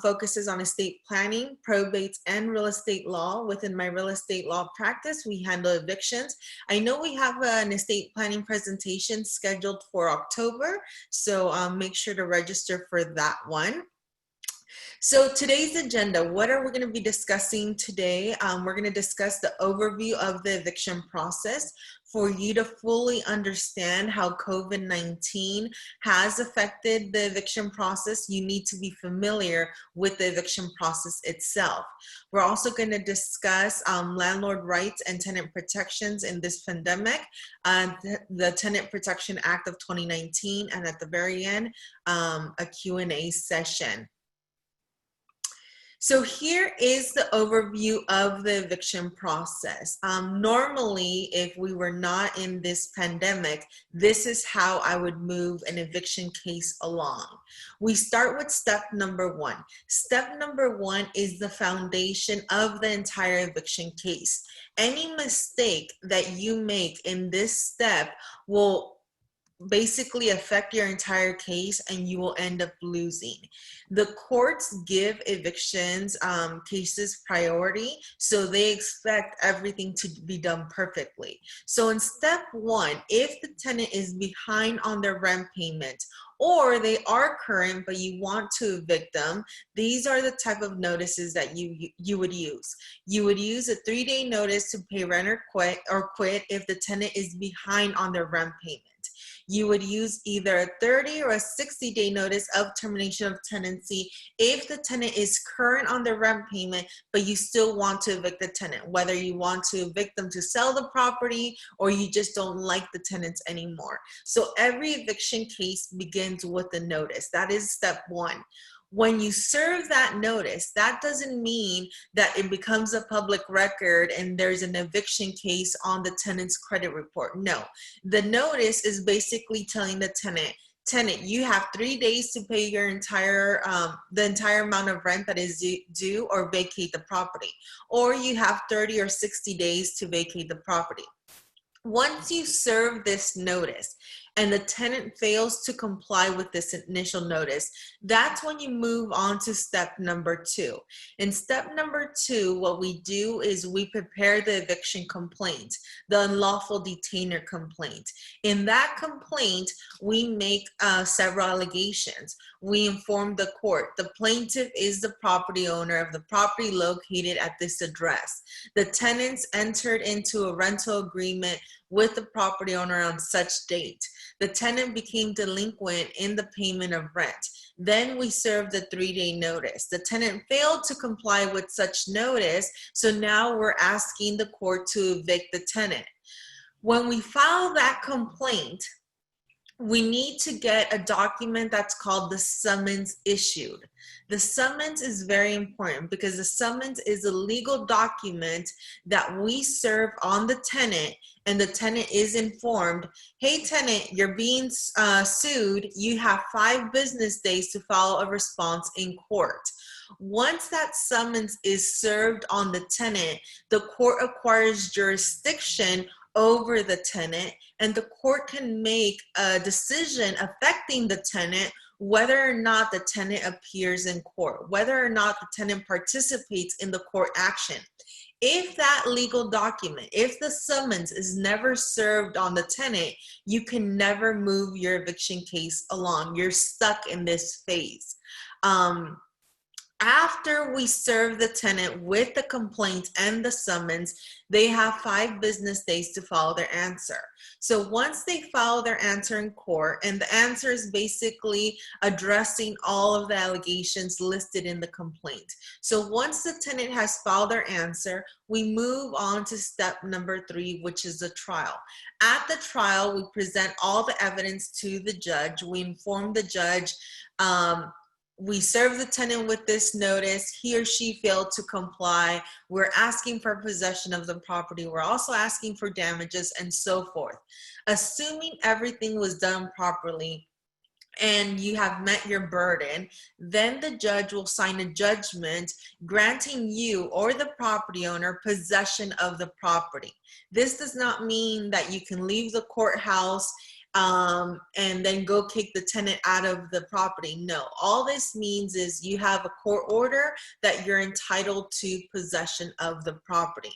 focuses on estate planning, probates, and real estate law. Within my real estate law practice, we handle evictions. I know we have an estate planning presentation scheduled for October, so make sure to register for that one. So today's agenda, what are we going to be discussing today? We're going to discuss the overview of the eviction process. For you to fully understand how COVID-19 has affected the eviction process, you need to be familiar with the eviction process itself. We're also going to discuss landlord rights and tenant protections in this pandemic, the Tenant Protection Act of 2019, and at the very end, a Q&A session. So here is the overview of the eviction process. Normally, if we were not in this pandemic, this is how I would move an eviction case along. We start with step number one. Step number one is the foundation of the entire eviction case. Any mistake that you make in this step will basically affect your entire case and you will end up losing. The courts give evictions cases priority, so they expect everything to be done perfectly. So in step one, if the tenant is behind on their rent payment or they are current but you want to evict them, these are the type of notices that you would use. You would use a 3-day notice to pay rent or quit if the tenant is behind on their rent payment. You would use either a 30 or a 60-day notice of termination of tenancy if the tenant is current on their rent payment, but you still want to evict the tenant, whether you want to evict them to sell the property or you just don't like the tenants anymore. So every eviction case begins with a notice. That is step one. When you serve that notice, that doesn't mean that it becomes a public record and there's an eviction case on the tenant's credit report. No, the notice is basically telling the tenant, you have 3 days to pay your the entire amount of rent that is due or vacate the property, or you have 30 or 60 days to vacate the property. Once you serve this notice and the tenant fails to comply with this initial notice, that's when you move on to step number two. In step number two, what we do is we prepare the eviction complaint, the unlawful detainer complaint. In that complaint, we make several allegations. We inform the court the plaintiff is the property owner of the property located at this address. The tenants entered into a rental agreement with the property owner on such date. The tenant became delinquent in the payment of rent. Then we serve the 3-day notice. The tenant failed to comply with such notice, so now we're asking the court to evict the tenant. When we file that complaint, we need to get a document that's called the summons issued. The summons is very important because the summons is a legal document that we serve on the tenant, and the tenant is informed, hey tenant, you're being sued, you have 5 business days to file a response in court. Once that summons is served on the tenant, the court acquires jurisdiction over the tenant, and the court can make a decision affecting the tenant whether or not the tenant appears in court, whether or not the tenant participates in the court action. If that legal document, if the summons is never served on the tenant, you can never move your eviction case along. You're stuck in this phase. After we serve the tenant with the complaint and the summons, they have 5 business days to file their answer. So once they file their answer in court, and the answer is basically addressing all of the allegations listed in the complaint. So once the tenant has filed their answer, we move on to step number 3, which is the trial. At the trial, we present all the evidence to the judge. We inform the judge, we serve the tenant with this notice, he or she failed to comply, we're asking for possession of the property, we're also asking for damages, and so forth. Assuming everything was done properly and you have met your burden, then the judge will sign a judgment granting you or the property owner possession of the property. This does not mean that you can leave the courthouse and then go kick the tenant out of the property. No, all this means is you have a court order that you're entitled to possession of the property.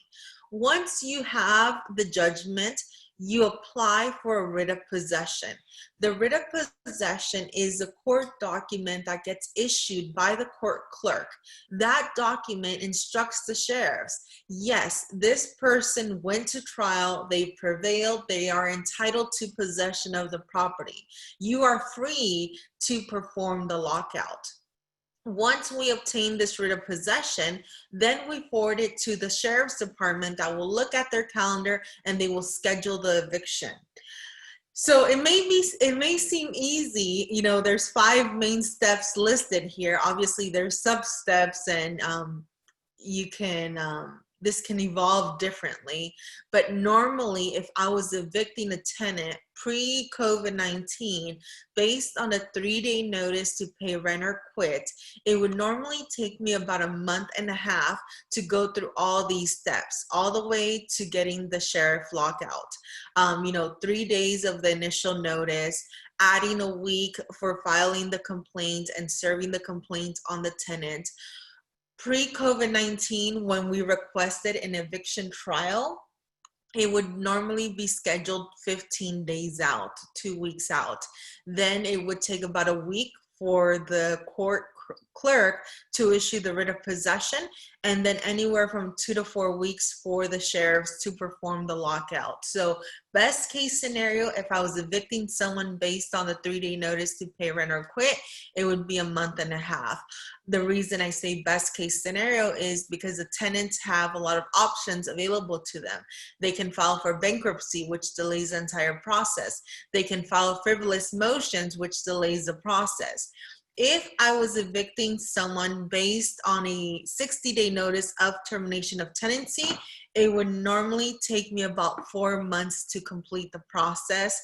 Once you have the judgment, you apply for a writ of possession. The writ of possession is a court document that gets issued by the court clerk. That document instructs the sheriffs, yes, this person went to trial, they prevailed, they are entitled to possession of the property. You are free to perform the lockout. Once we obtain this writ of possession, then we forward it to the sheriff's department that will look at their calendar and they will schedule the eviction. So it may seem easy, you know, there's 5 main steps listed here. Obviously there's sub steps, and you can this can evolve differently, but normally if I was evicting a tenant pre-COVID-19 based on a 3-day notice to pay rent or quit, it would normally take me about a month and a half to go through all these steps, all the way to getting the sheriff lockout. You know, 3 days of the initial notice, adding a week for filing the complaint and serving the complaint on the tenant. Pre-COVID-19, when we requested an eviction trial, it would normally be scheduled 15 days out, 2 weeks out. Then it would take about a week for the court clerk to issue the writ of possession, and then anywhere from 2 to 4 weeks for the sheriffs to perform the lockout. So best case scenario, if I was evicting someone based on the 3-day notice to pay rent or quit, it would be a month and a half. The reason I say best case scenario is because the tenants have a lot of options available to them. They can file for bankruptcy, which delays the entire process. They can file frivolous motions, which delays the process. If I was evicting someone based on a 60-day notice of termination of tenancy, it would normally take me about 4 months to complete the process.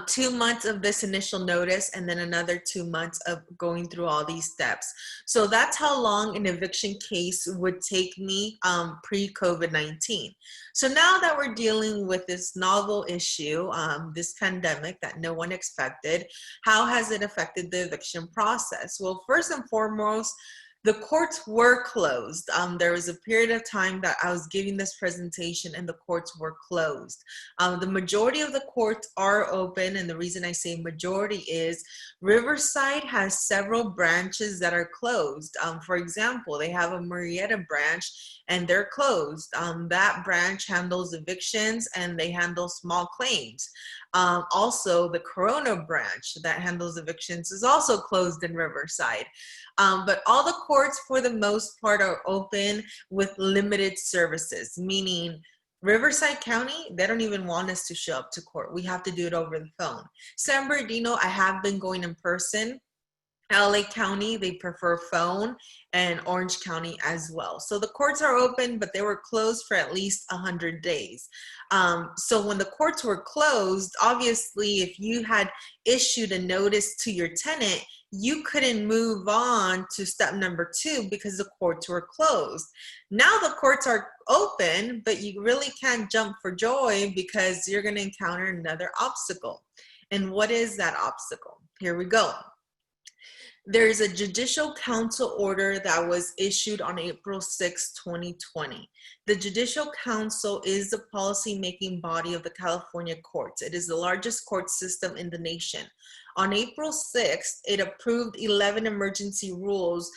2 months of this initial notice, and then another 2 months of going through all these steps. So that's how long an eviction case would take me pre-COVID-19. So now that we're dealing with this novel issue, this pandemic that no one expected, how has it affected the eviction process? Well, first and foremost, the courts were closed. There was a period of time that I was giving this presentation and the courts were closed. The majority of the courts are open, and the reason I say majority is Riverside has several branches that are closed. For example, they have a Marietta branch and they're closed. That branch handles evictions and they handle small claims. Also, the Corona branch that handles evictions is also closed in Riverside. But all the courts, for the most part, are open with limited services, meaning Riverside County, they don't even want us to show up to court. We have to do it over the phone. San Bernardino, I have been going in person. LA County, they prefer phone, and Orange County as well. So the courts are open, but they were closed for at least 100 days. So when the courts were closed, obviously, if you had issued a notice to your tenant, you couldn't move on to step number 2 because the courts were closed. Now the courts are open, but you really can't jump for joy because you're going to encounter another obstacle. And what is that obstacle? Here we go. There's a judicial council order that was issued on April 6, 2020. The Judicial Council is the policy-making body of the California courts. It is the largest court system in the nation. On April 6th, it approved 11 emergency rules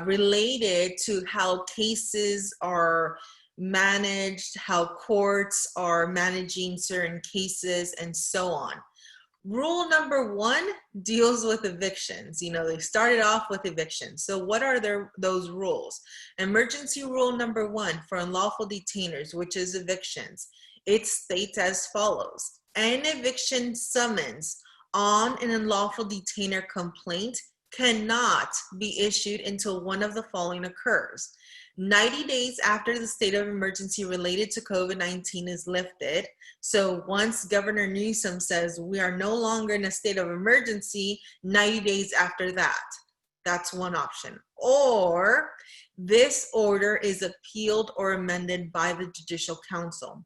related to how cases are managed, how courts are managing certain cases, and so on. Rule number 1 deals with evictions. You know, they started off with evictions. So what are those rules? Emergency rule number 1 for unlawful detainers, which is evictions. It states as follows: an eviction summons on an unlawful detainer complaint cannot be issued until one of the following occurs. 90 days after the state of emergency related to COVID-19 is lifted. So once Governor Newsom says we are no longer in a state of emergency, 90 days after that. That's one option. Or this order is appealed or amended by the Judicial Council.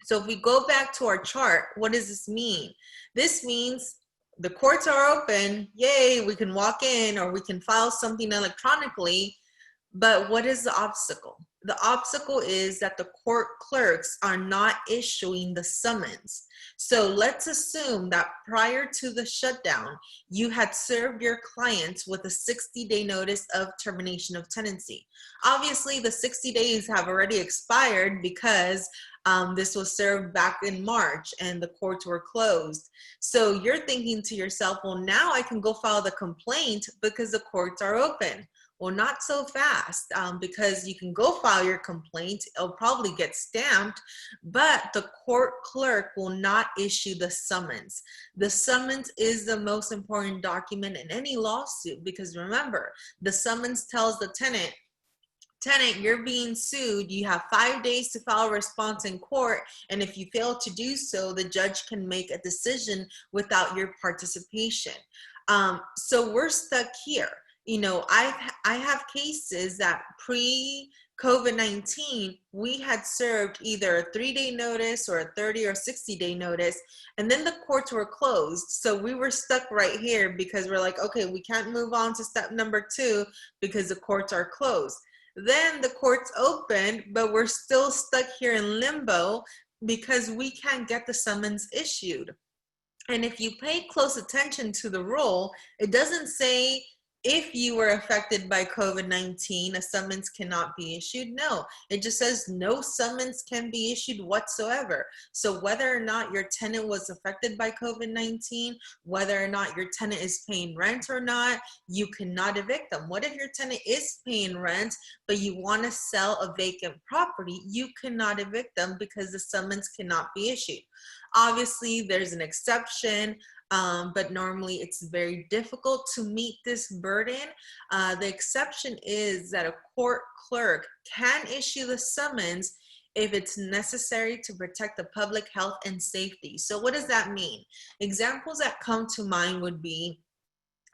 So if we go back to our chart, what does this mean? This means the courts are open, yay, we can walk in or we can file something electronically, but what is the obstacle? The obstacle is that the court clerks are not issuing the summons. So let's assume that prior to the shutdown, you had served your clients with a 60-day notice of termination of tenancy. Obviously, the 60 days have already expired because this was served back in March and the courts were closed. So you're thinking to yourself, well, now I can go file the complaint because the courts are open. Well, not so fast, because you can go file your complaint. It'll probably get stamped, but the court clerk will not issue the summons. The summons is the most important document in any lawsuit because remember, the summons tells the tenant, you're being sued. You have 5 days to file a response in court. And if you fail to do so, the judge can make a decision without your participation. So we're stuck here. You know, I have cases that pre-COVID-19, we had served either a 3-day notice or a 30 or 60-day notice, and then the courts were closed. So we were stuck right here because we're like, okay, we can't move on to step number 2 because the courts are closed. Then the courts opened, but we're still stuck here in limbo because we can't get the summons issued. And if you pay close attention to the rule, it doesn't say if you were affected by COVID-19, a summons cannot be issued. No, it just says no summons can be issued whatsoever. So whether or not your tenant was affected by COVID-19, whether or not your tenant is paying rent or not, you cannot evict them. What if your tenant is paying rent, but you want to sell a vacant property? You cannot evict them because the summons cannot be issued. Obviously, there's an exception. But normally it's very difficult to meet this burden. The exception is that a court clerk can issue the summons if it's necessary to protect the public health and safety. So what does that mean? Examples that come to mind would be,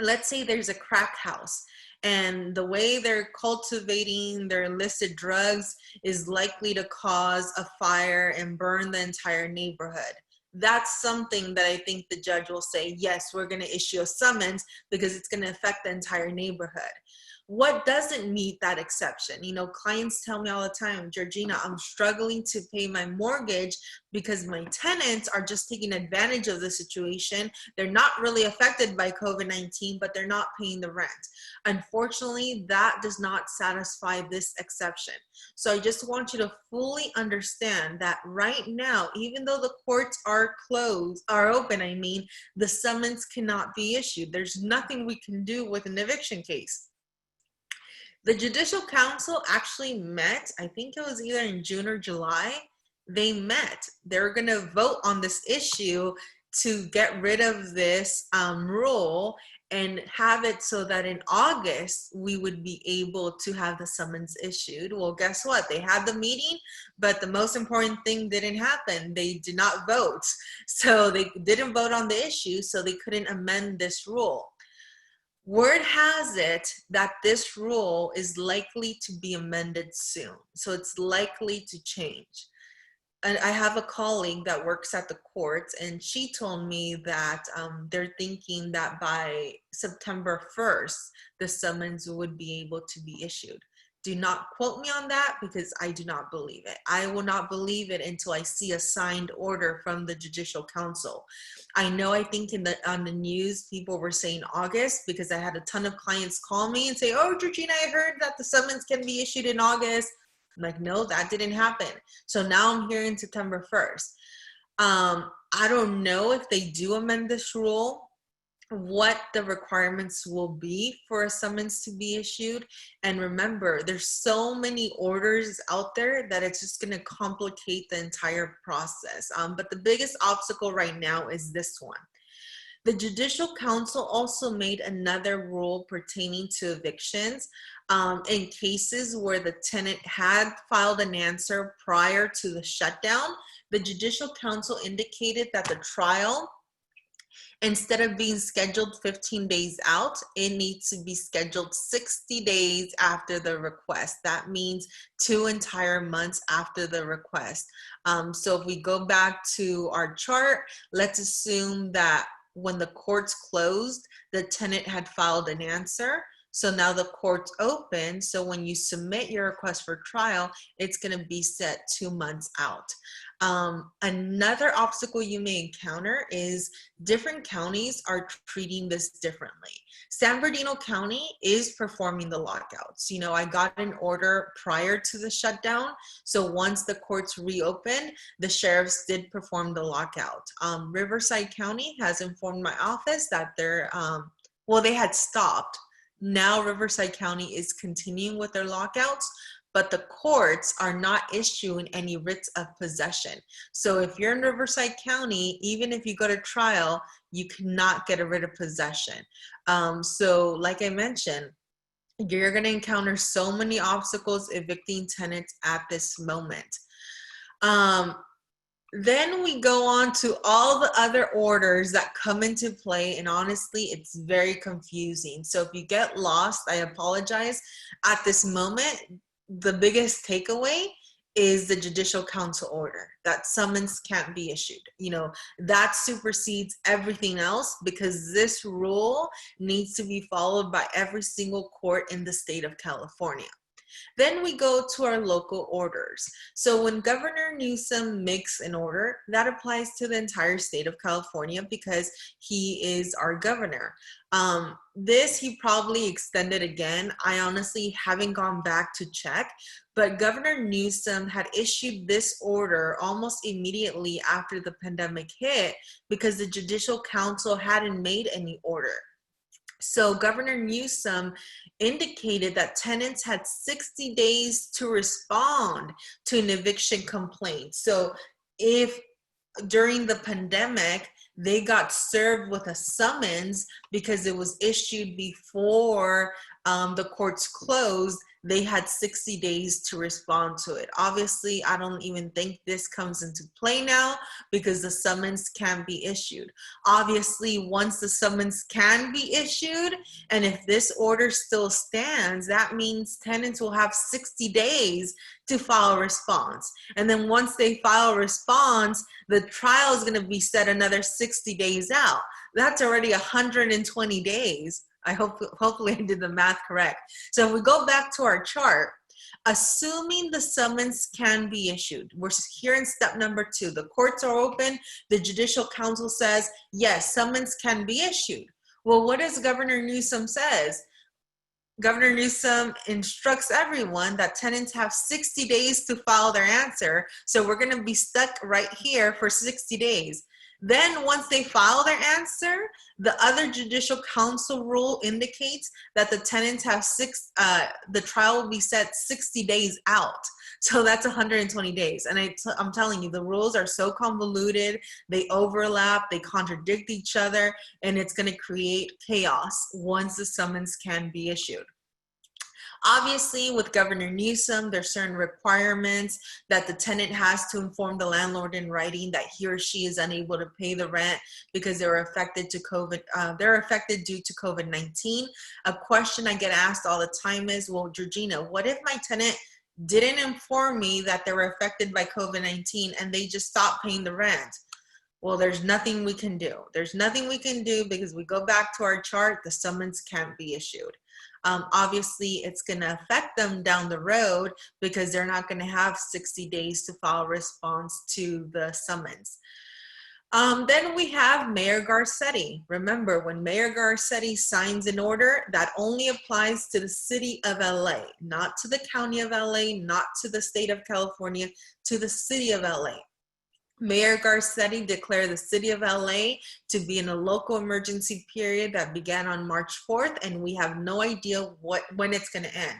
let's say there's a crack house and the way they're cultivating their illicit drugs is likely to cause a fire and burn the entire neighborhood. That's something that I think the judge will say, yes, we're going to issue a summons because it's going to affect the entire neighborhood. What doesn't meet that exception? You know, clients tell me all the time, Georgina, I'm struggling to pay my mortgage because my tenants are just taking advantage of the situation. They're not really affected by COVID-19, but they're not paying the rent. Unfortunately, that does not satisfy this exception. So I just want you to fully understand that right now, even though the courts are open, the summons cannot be issued. There's nothing we can do with an eviction case. The Judicial Council actually met, I think it was either in June or July. They met. They're going to vote on this issue to get rid of this rule and have it so that in August we would be able to have the summons issued. Well, guess what? They had the meeting, but the most important thing didn't happen. They did not vote. So they didn't vote on the issue, so they couldn't amend this rule. Word has it that this rule is likely to be amended soon. So it's likely to change. And I have a colleague that works at the courts, and she told me that they're thinking that by September 1st, the summons would be able to be issued. Do not quote me on that because I do not believe it. I will not believe it until I see a signed order from the Judicial Council. I know, I think on the news, people were saying August because I had a ton of clients call me and say, oh, Georgina, I heard that the summons can be issued in August. I'm like, no, that didn't happen. So now I'm hearing September 1st. I don't know if they do amend this rule, what the requirements will be for a summons to be issued. And remember, there's so many orders out there that it's just going to complicate the entire process. But the biggest obstacle right now is this one. The Judicial Council also made another rule pertaining to evictions in cases where the tenant had filed an answer prior to the shutdown. The Judicial Council indicated that the trial Instead of being scheduled 15 days out, it needs to be scheduled 60 days after the request. That means 2 entire months after the request. So if we go back to our chart, let's assume that when the courts closed, the tenant had filed an answer. So now the court's open. So when you submit your request for trial, it's going to be set 2 months out. Another obstacle you may encounter is different counties are treating this differently. San Bernardino County is performing the lockouts. You know, I got an order prior to the shutdown. So once the courts reopened, the sheriffs did perform the lockout. Riverside County has informed my office that they had stopped. Now Riverside County is continuing with their lockouts, but the courts are not issuing any writs of possession. So if you're in Riverside County, even if you go to trial, you cannot get a writ of possession. So like I mentioned, you're going to encounter so many obstacles evicting tenants at this moment. Then we go on to all the other orders that come into play, and honestly, it's very confusing. So if you get lost, I apologize. At this moment, the biggest takeaway is the judicial council order that summons can't be issued. You know, that supersedes everything else because this rule needs to be followed by every single court in the state of California. Then we go to our local orders. So when Governor Newsom makes an order, that applies to the entire state of California because he is our governor. This he probably extended again. I honestly haven't gone back to check, but Governor Newsom had issued this order almost immediately after the pandemic hit because the Judicial Council hadn't made any order. So Governor Newsom indicated that tenants had 60 days to respond to an eviction complaint. So if during the pandemic, they got served with a summons because it was issued before the courts closed, they had 60 days to respond to it. Obviously, I don't even think this comes into play now because the summons can be issued. Obviously, once the summons can be issued, and if this order still stands, that means tenants will have 60 days to file a response. And then once they file a response, the trial is going to be set another 60 days out. That's already 120 days. Hopefully I did the math correct. So if we go back to our chart, assuming the summons can be issued, we're here in step number 2. The courts are open. The Judicial Council says, yes, summons can be issued. Well, what does Governor Newsom says? Governor Newsom instructs everyone that tenants have 60 days to file their answer. So we're going to be stuck right here for 60 days. Then once they file their answer, the other Judicial Council rule indicates that the tenants have the trial will be set 60 days out. So that's 120 days. And I'm telling you, the rules are so convoluted, they overlap, they contradict each other, and it's going to create chaos once the summons can be issued. Obviously, with Governor Newsom, there's certain requirements that the tenant has to inform the landlord in writing that he or she is unable to pay the rent because they were affected to COVID. They're affected due to COVID-19. A question I get asked all the time is, well, Georgina, what if my tenant didn't inform me that they were affected by COVID-19 and they just stopped paying the rent? Well, there's nothing we can do. There's nothing we can do because we go back to our chart, the summons can't be issued. Obviously, it's going to affect them down the road because they're not going to have 60 days to file a response to the summons. Then we have Mayor Garcetti. Remember, when Mayor Garcetti signs an order, that only applies to the city of LA, not to the county of LA, not to the state of California, to the city of LA. Mayor Garcetti declared the city of LA to be in a local emergency period that began on March 4th, and we have no idea when it's going to end.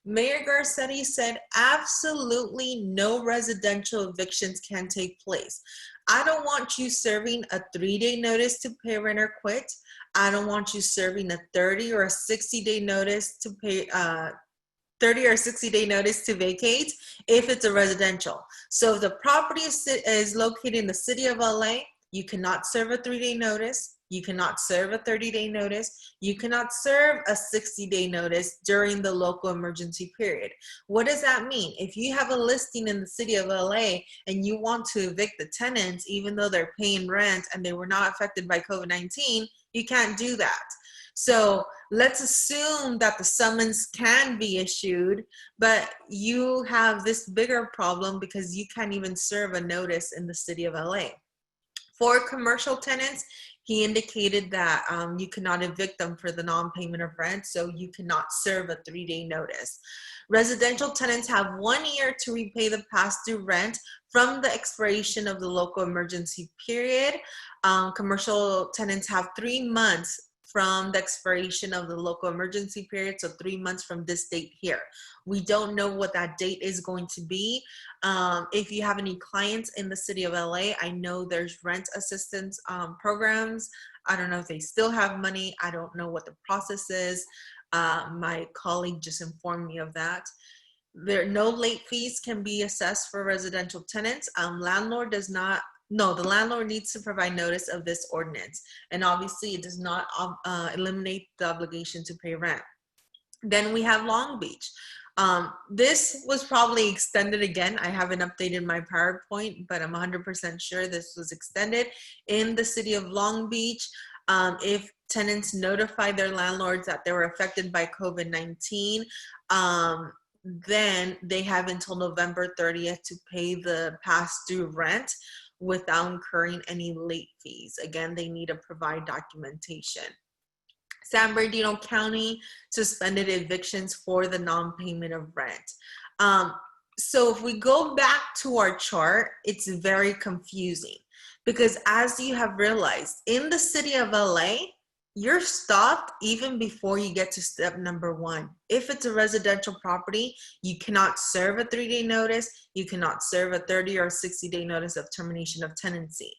Mayor Garcetti said absolutely no residential evictions can take place. I don't want you serving a 3-day notice to pay rent or quit. I don't want you serving a 30 or a 60-day notice to pay 30 or 60-day notice to vacate if it's a residential. So if the property is located in the city of LA, you cannot serve a 3-day notice. You cannot serve a 30-day notice. You cannot serve a 60-day notice during the local emergency period. What does that mean? If you have a listing in the city of LA and you want to evict the tenants, even though they're paying rent and they were not affected by COVID-19, you can't do that. So let's assume that the summons can be issued, but you have this bigger problem because you can't even serve a notice in the city of LA. For commercial tenants, he indicated that you cannot evict them for the non-payment of rent, so you cannot serve a 3-day notice. Residential tenants have 1 year to repay the past due rent from the expiration of the local emergency period. Commercial tenants have 3 months from the expiration of the local emergency period, so 3 months from this date here. We don't know what that date is going to be. If you have any clients in the city of LA, I know there's rent assistance programs. I don't know if they still have money. I don't know what the process is. My colleague just informed me of that. No late fees can be assessed for residential tenants. The landlord needs to provide notice of this ordinance, and obviously it does not eliminate the obligation to pay rent. Then we have Long Beach. This was probably extended again. I haven't updated my PowerPoint, but I'm 100% sure this was extended. In the city of Long Beach, if tenants notify their landlords that they were affected by COVID-19, then they have until November 30th to pay the past due rent without incurring any late fees. Again, they need to provide documentation. San Bernardino County suspended evictions for the non-payment of rent. So if we go back to our chart, it's very confusing because as you have realized, in the city of LA, you're stopped even before you get to step number 1. If it's a residential property, you cannot serve a 3-day notice. You cannot serve a 30 or 60-day notice of termination of tenancy.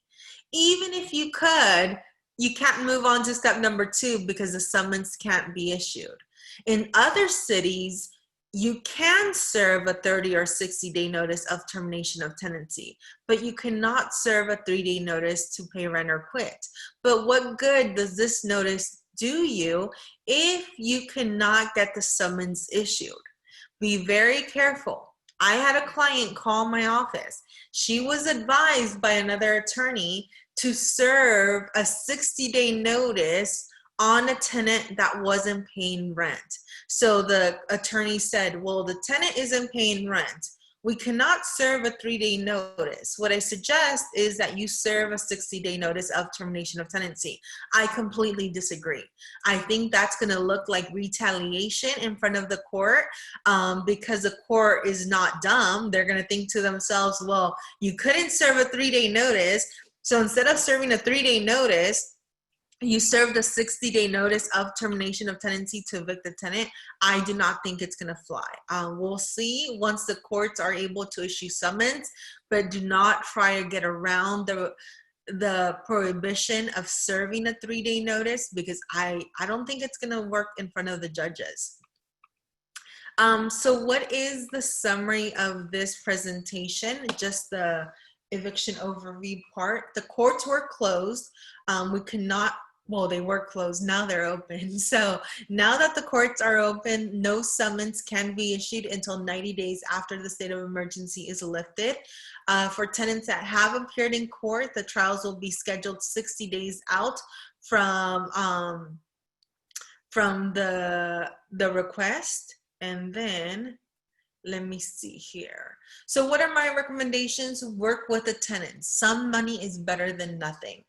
Even if you could, you can't move on to step number 2 because the summons can't be issued. In other cities, you can serve a 30 or 60-day notice of termination of tenancy, but you cannot serve a 3-day notice to pay rent or quit. But what good does this notice do you if you cannot get the summons issued? Be very careful. I had a client call my office. She was advised by another attorney to serve a 60-day notice on a tenant that wasn't paying rent. So the attorney said, well, the tenant isn't paying rent. We cannot serve a 3-day notice. What I suggest is that you serve a 60-day notice of termination of tenancy. I completely disagree. I think that's going to look like retaliation in front of the court because the court is not dumb. They're going to think to themselves, well, you couldn't serve a 3-day notice. So instead of serving a 3-day notice, you served a 60-day notice of termination of tenancy to evict the tenant. I do not think it's going to fly. We'll see once the courts are able to issue summons, but do not try to get around the prohibition of serving a 3-day notice because I don't think it's going to work in front of the judges. So what is the summary of this presentation? Just the eviction overview part. The courts were closed. We could not, well, they were closed, now they're open. So now that the courts are open, no summons can be issued until 90 days after the state of emergency is lifted. For tenants that have appeared in court, the trials will be scheduled 60 days out from the request. And then let me see here. So what are my recommendations? Work with the tenants. Some money is better than nothing.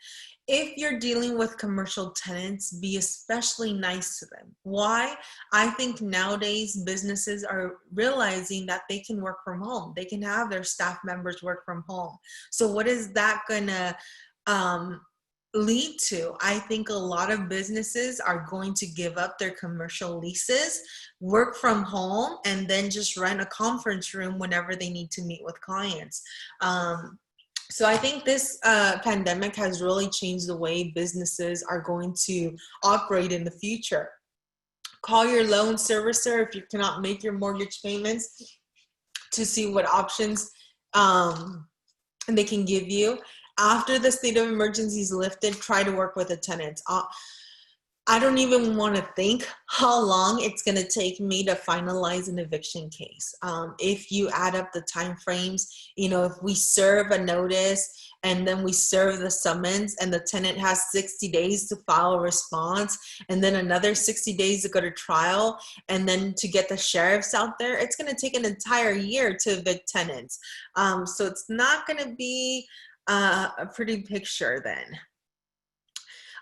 If you're dealing with commercial tenants, be especially nice to them. Why? I think nowadays businesses are realizing that they can work from home. They can have their staff members work from home. So what is that gonna lead to? I think a lot of businesses are going to give up their commercial leases, work from home, and then just rent a conference room whenever they need to meet with clients. So I think this pandemic has really changed the way businesses are going to operate in the future. Call your loan servicer if you cannot make your mortgage payments to see what options they can give you. after the state of emergency is lifted, try to work with the tenants. I don't even want to think how long it's going to take me to finalize an eviction case. If you add up the time frames, you know, if we serve a notice and then we serve the summons and the tenant has 60 days to file a response and then another 60 days to go to trial and then to get the sheriffs out there, it's going to take an entire year to evict tenants. So it's not going to be a pretty picture then.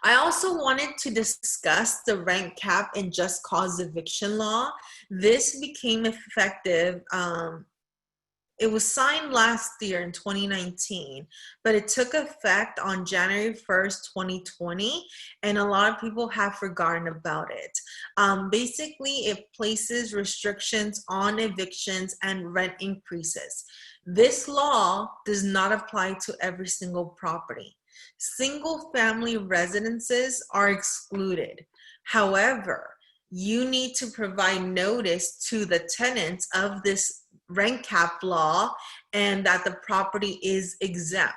I also wanted to discuss the rent cap and just cause eviction law. This became effective. It was signed last year in 2019, but it took effect on January 1st, 2020, and a lot of people have forgotten about it. Basically, it places restrictions on evictions and rent increases. This law does not apply to every single property. Single family residences are excluded. However, you need to provide notice to the tenants of this rent cap law and that the property is exempt.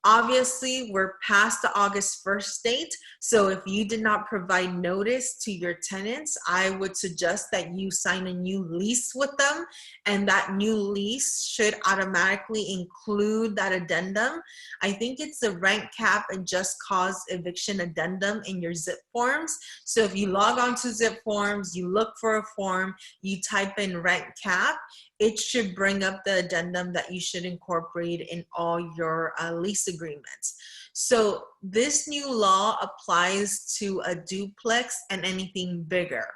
Obviously, we're past the August 1st date, so if you did not provide notice to your tenants, I would suggest that you sign a new lease with them, and that new lease should automatically include that addendum. I think it's the rent cap and just cause eviction addendum in your zip forms. So if you log on to zip forms, you look for a form, you type in rent cap, it should bring up the addendum that you should incorporate in all your lease agreements. So this new law applies to a duplex and anything bigger.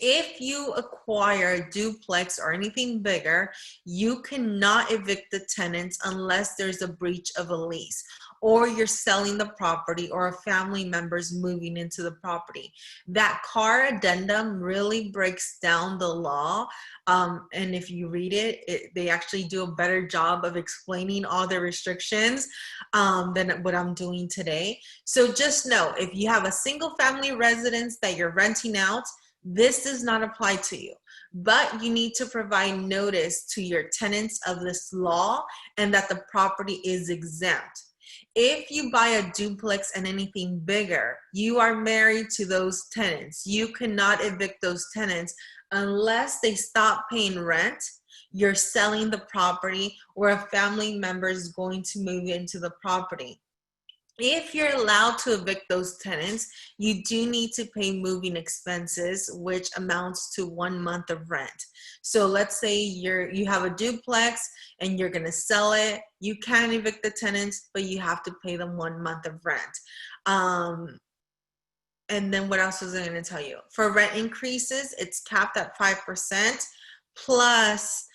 If you acquire a duplex or anything bigger, you cannot evict the tenants unless there's a breach of a lease, or you're selling the property, or a family member's moving into the property. That CAR addendum really breaks down the law. And if you read it, they actually do a better job of explaining all the restrictions than what I'm doing today. So just know, if you have a single family residence that you're renting out, this does not apply to you, but you need to provide notice to your tenants of this law and that the property is exempt. If you buy a duplex and anything bigger, you are married to those tenants. You cannot evict those tenants unless they stop paying rent, you're selling the property, or a family member is going to move into the property. If you're allowed to evict those tenants, you do need to pay moving expenses, which amounts to 1 month of rent. So let's say you have a duplex and you're going to sell it. You can evict the tenants, but you have to pay them 1 month of rent. And then what else was I going to tell you? For rent increases, it's capped at 5% plus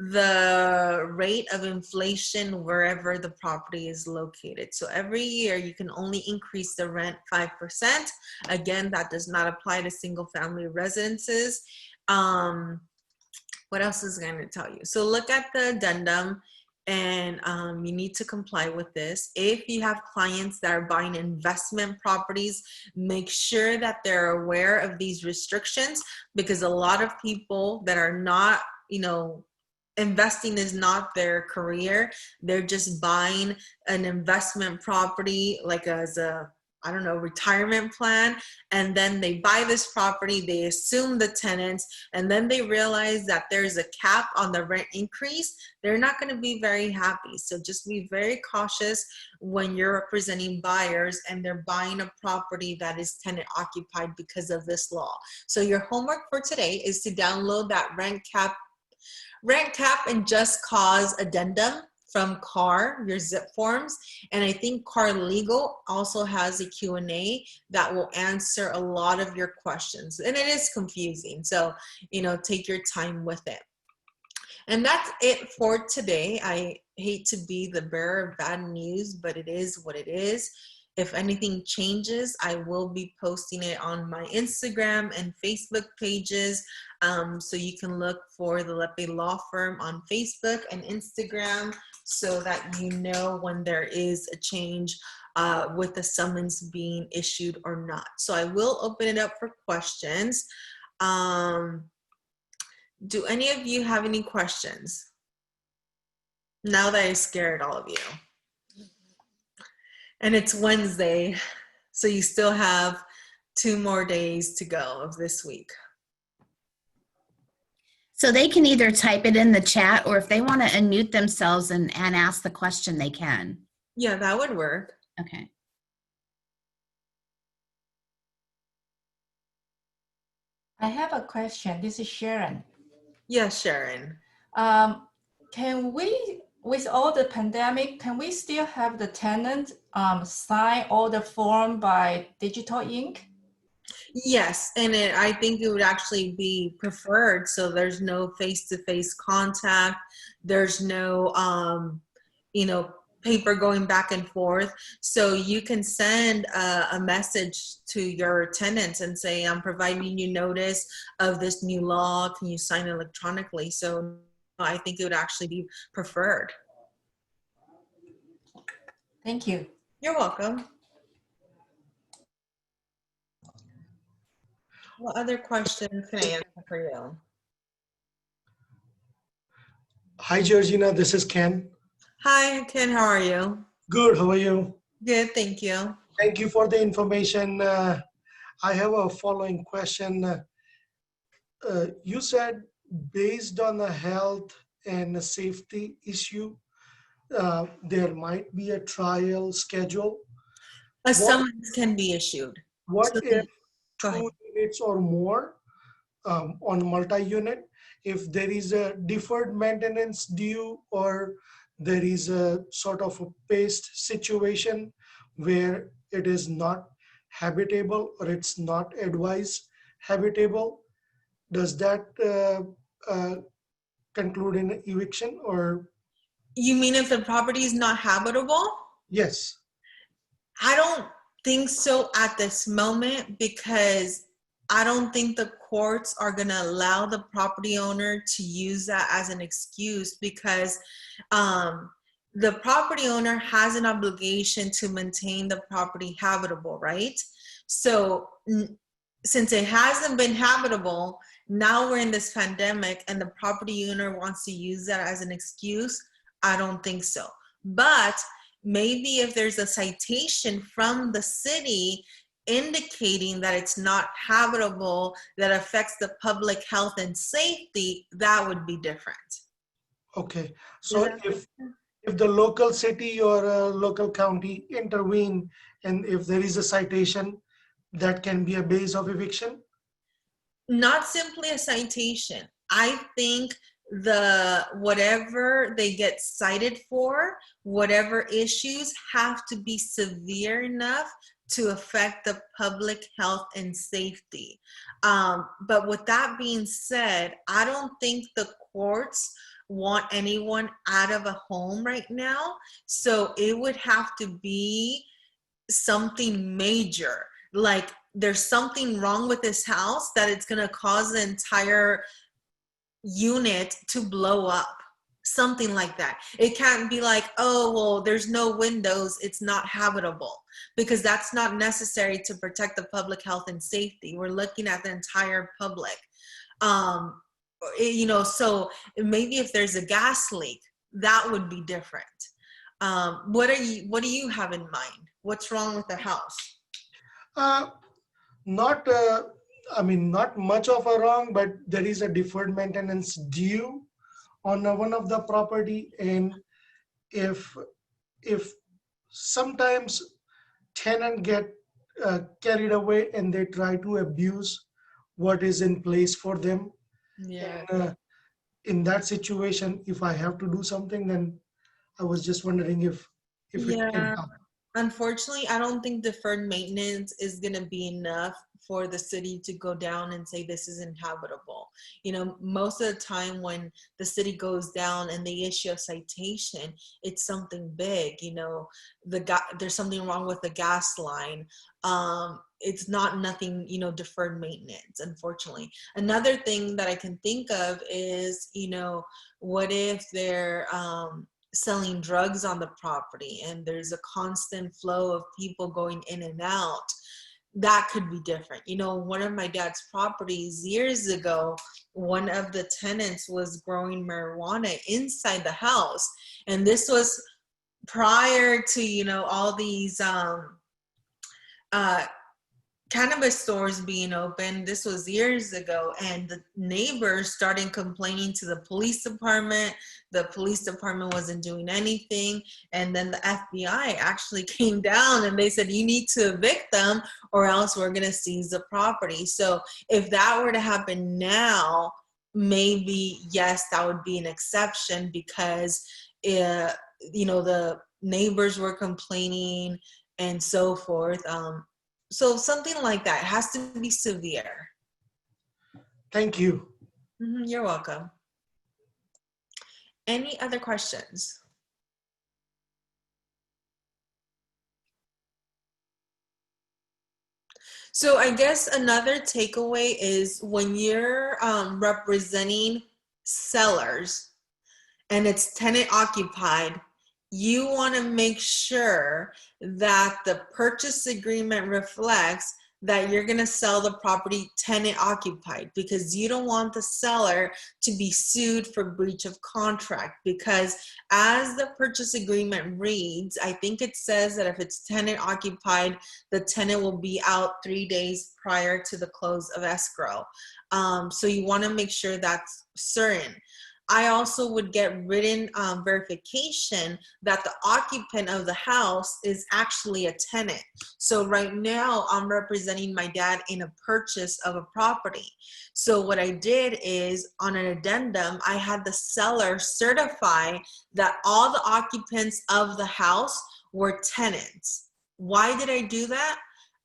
the rate of inflation wherever the property is located. So every year you can only increase the rent 5%. Again, that does not apply to single family residences. What else is going to tell you? So look at the addendum, and you need to comply with this. If you have clients that are buying investment properties, make sure that they're aware of these restrictions, because a lot of people that are not, investing is not their career. They're just buying an investment property like as a, retirement plan. And then they buy this property, they assume the tenants, and then they realize that there's a cap on the rent increase. They're not going to be very happy. So just be very cautious when you're representing buyers and they're buying a property that is tenant occupied because of this law. So your homework for today is to download that rent cap and just cause addendum from CAR, your zip forms. And I think CAR Legal also has a Q&A that will answer a lot of your questions. And it is confusing. So, take your time with it. And that's it for today. I hate to be the bearer of bad news, but it is what it is. If anything changes, I will be posting it on my Instagram and Facebook pages. So you can look for the Lepe Law Firm on Facebook and Instagram so that you know when there is a change with the summons being issued or not. So I will open it up for questions. Do any of you have any questions? Now that I scared all of you. And it's Wednesday, so you still have 2 more days to go of this week. So they can either type it in the chat, or if they want to unmute themselves and ask the question, they can. Yeah, that would work. Okay. I have a question. This is Sharon. Yes, Sharon. Can we, with all the pandemic, can we still have the tenant sign all the form by digital ink? Yes, and I think it would actually be preferred. So there's no face-to-face contact. There's no, paper going back and forth. So you can send a message to your tenants and say, I'm providing you notice of this new law. Can you sign electronically? So I think it would actually be preferred. Thank you. You're welcome. What other questions can I answer for you? Hi, Georgina. This is Ken. Hi, Ken. How are you? Good. How are you? Good, thank you. Thank you for the information. I have a following question. You said based on the health and the safety issue, there might be a trial schedule. A summons can be issued. What So if go ahead. 2 units or more on multi-unit, if there is a deferred maintenance due or there is a sort of a pest situation where it is not habitable or it's not advised habitable, does that conclude in eviction or? You mean if the property is not habitable? Yes. I don't think so at this moment, because I don't think the courts are going to allow the property owner to use that as an excuse, because the property owner has an obligation to maintain the property habitable, right? So since it hasn't been habitable, now we're in this pandemic and the property owner wants to use that as an excuse. I don't think so. But maybe if there's a citation from the city indicating that it's not habitable, that affects the public health and safety, that would be different. Okay. So if the local city or a local county intervene and if there is a citation, that can be a base of eviction? Not simply a citation. I think whatever they get cited for, whatever issues, have to be severe enough to affect the public health and safety. But with that being said, I don't think the courts want anyone out of a home right now. So it would have to be something major, like there's something wrong with this house that it's going to cause the entire unit to blow up, something like that. It can't be like, oh, well, there's no windows, it's not habitable, because that's not necessary to protect the public health and safety. We're looking at the entire public. So maybe if there's a gas leak, that would be different. What do you have in mind? What's wrong with the house? Not much of a wrong, but there is a deferred maintenance due on one of the property, and if sometimes tenant get carried away and they try to abuse what is in place for them. Yeah. And, in that situation, if I have to do something, then I was just wondering if it can help. Unfortunately, I don't think deferred maintenance is going to be enough for the city to go down and say this is inhabitable. Most of the time when the city goes down and they issue a citation, it's something big. There's something wrong with the gas line. It's not nothing, deferred maintenance, unfortunately. Another thing that I can think of is, what if they're selling drugs on the property and there's a constant flow of people going in and out? That could be different. One of my dad's properties years ago, one of the tenants was growing marijuana inside the house, and this was prior to, you know, all these cannabis stores being open, this was years ago, and the neighbors started complaining to the police department. The police department wasn't doing anything, and then the FBI actually came down and they said, you need to evict them or else we're going to seize the property. So if that were to happen now, maybe yes, that would be an exception, because you know, the neighbors were complaining and so forth. So something like that. It has to be severe. Thank you. You're welcome. Any other questions? So I guess another takeaway is when you're representing sellers and it's tenant occupied, you want to make sure that the purchase agreement reflects that you're going to sell the property tenant occupied, because you don't want the seller to be sued for breach of contract. Because as the purchase agreement reads, I think it says that if it's tenant occupied, the tenant will be out 3 days prior to the close of escrow. So you want to make sure that's certain. I also would get written verification that the occupant of the house is actually a tenant. So right now I'm representing my dad in a purchase of a property. So what I did is, on an addendum, I had the seller certify that all the occupants of the house were tenants. Why did I do that?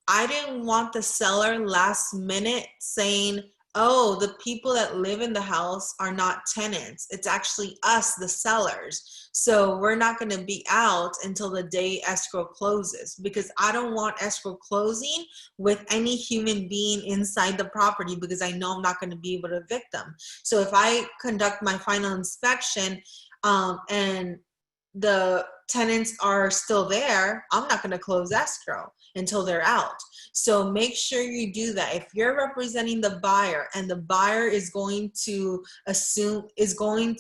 I didn't want the seller last minute saying, oh, the people that live in the house are not tenants. It's actually us, the sellers. So we're not going to be out until the day escrow closes, because I don't want escrow closing with any human being inside the property, because I know I'm not going to be able to evict them. So if I conduct my final inspection and the tenants are still there, I'm not going to close escrow until they're out. So make sure you do that. If you're representing the buyer and the buyer is going to want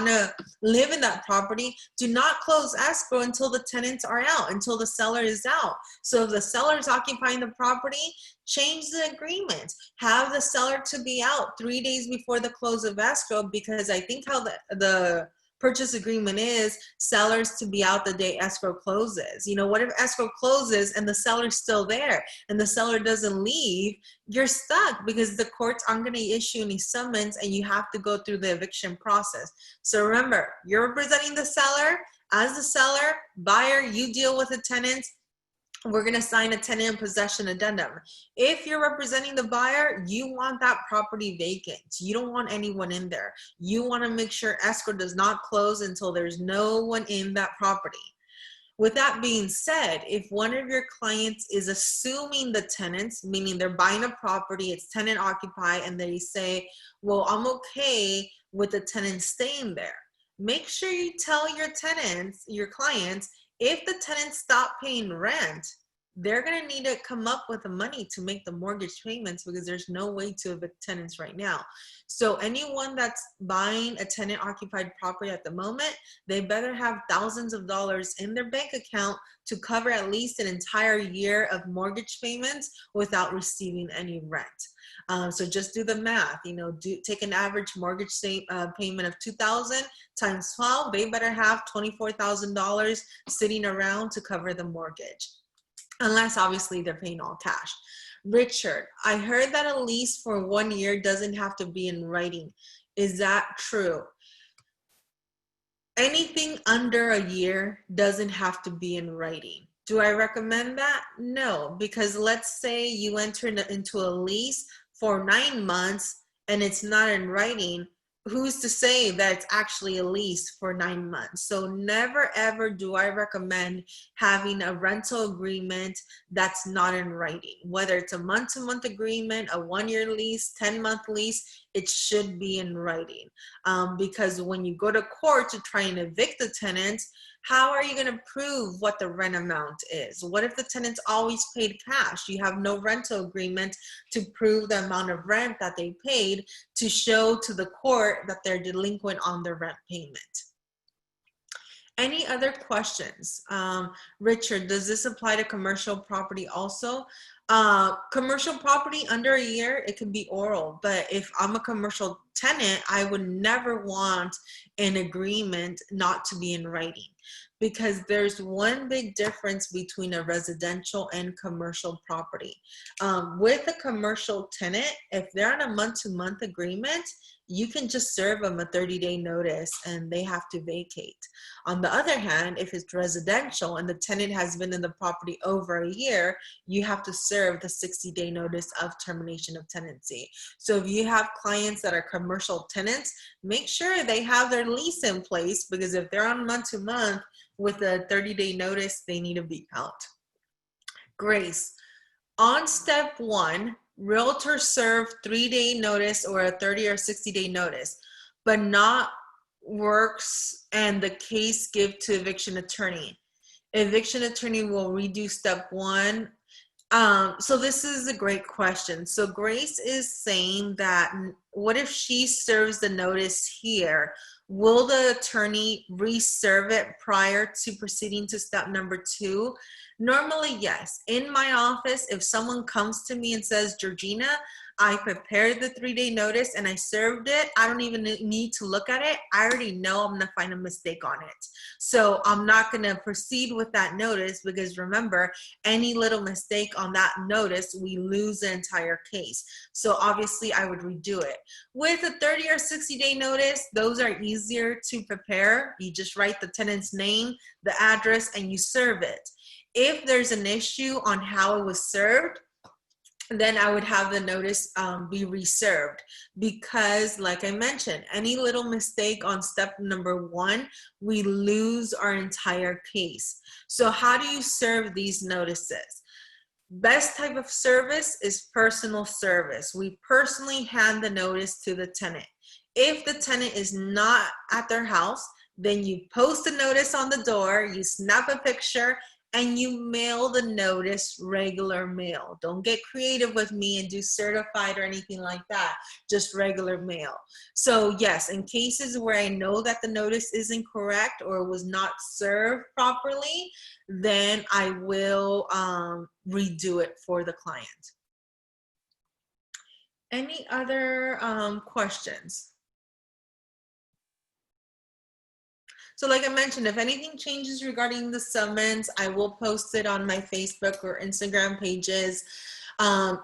to live in that property, do not close escrow until the tenants are out, until the seller is out. So if the seller is occupying the property, change the agreement. Have the seller to be out 3 days before the close of escrow, because I think how the purchase agreement is sellers to be out the day escrow closes. You know, what if escrow closes and the seller's still there and the seller doesn't leave? You're stuck, because the courts aren't going to issue any summons and you have to go through the eviction process. So remember, you're representing the seller. As the seller, buyer, you deal with the tenants. We're going to sign a tenant in possession addendum. If you're representing the buyer, you want that property vacant. You don't want anyone in there. You want to make sure escrow does not close until there's no one in that property. With that being said, if one of your clients is assuming the tenants, meaning they're buying a property, it's tenant occupied, and they say, well, I'm okay with the tenant staying there, make sure you tell your tenants, your clients, if the tenants stop paying rent, they're going to need to come up with the money to make the mortgage payments, because there's no way to evict tenants right now. So anyone that's buying a tenant occupied property at the moment, they better have thousands of dollars in their bank account to cover at least an entire year of mortgage payments without receiving any rent. So just do the math, you know, take an average mortgage payment of $2,000 times 12. They better have $24,000 sitting around to cover the mortgage, unless obviously they're paying all cash. Richard, I heard that a lease for 1 year doesn't have to be in writing. Is that true? Anything under a year doesn't have to be in writing. Do I recommend that? No, because let's say you enter into a lease for 9 months and it's not in writing. Who's to say that it's actually a lease for 9 months? So never ever do I recommend having a rental agreement that's not in writing. Whether it's a month-to-month agreement, a 1-year lease, 10-month lease, it should be in writing. Because when you go to court to try and evict the tenants, how are you going to prove what the rent amount is? What if the tenants always paid cash? You have no rental agreement to prove the amount of rent that they paid to show to the court that they're delinquent on their rent payment. Any other questions? Richard, does this apply to commercial property also? Commercial property under a year, it can be oral, but if I'm a commercial tenant, I would never want an agreement not to be in writing, because there's one big difference between a residential and commercial property. With a commercial tenant, if they're on a month-to-month agreement, you can just serve them a 30-day notice and they have to vacate. On the other hand, if it's residential and the tenant has been in the property over a year, you have to serve the 60-day notice of termination of tenancy. So if you have clients that are commercial tenants, make sure they have their lease in place, because if they're on month-to-month with a 30-day notice, they need to be out. Grace, on step 1, realtor serve 3-day notice or a 30 or 60-day notice, but not works and the case give to eviction attorney. Eviction attorney will redo step 1. So this is a great question. So Grace is saying that, what if she serves the notice here? Will the attorney reserve it prior to proceeding to step number 2? Normally, yes. In my office, if someone comes to me and says, Georgina, I prepared the 3-day notice and I served it, I don't even need to look at it. I already know I'm gonna find a mistake on it. So I'm not gonna proceed with that notice, because remember, any little mistake on that notice, we lose the entire case. So obviously I would redo it. With a 30 or 60-day notice, those are easier to prepare. You just write the tenant's name, the address, and you serve it. If there's an issue on how it was served, then I would have the notice be reserved, because like I mentioned, any little mistake on step number 1, we lose our entire case. So how do you serve these notices? Best type of service is personal service. We personally hand the notice to the tenant. If the tenant is not at their house, then you post a notice on the door, you snap a picture, and you mail the notice regular mail. Don't get creative with me and do certified or anything like that, just regular mail. So yes, in cases where I know that the notice is incorrect or was not served properly, then I will redo it for the client. Any other questions? So like I mentioned, if anything changes regarding the summons, I will post it on my Facebook or Instagram pages.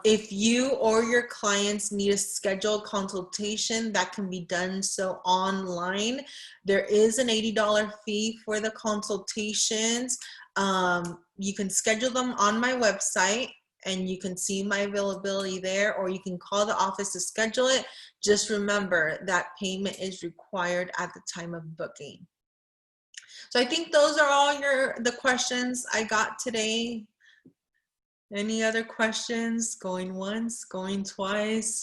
If you or your clients need a scheduled consultation, that can be done so online. There is an $80 fee for the consultations. You can schedule them on my website and you can see my availability there, or you can call the office to schedule it. Just remember that payment is required at the time of booking. So I think those are all the questions I got today. Any other questions? Going once, going twice.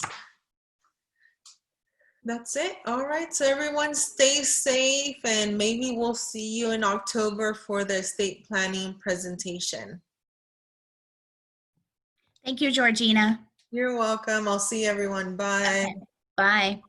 That's it. All right. So everyone stay safe, and maybe we'll see you in October for the estate planning presentation. Thank you, Georgina. You're welcome. I'll see everyone. Bye. Okay. Bye.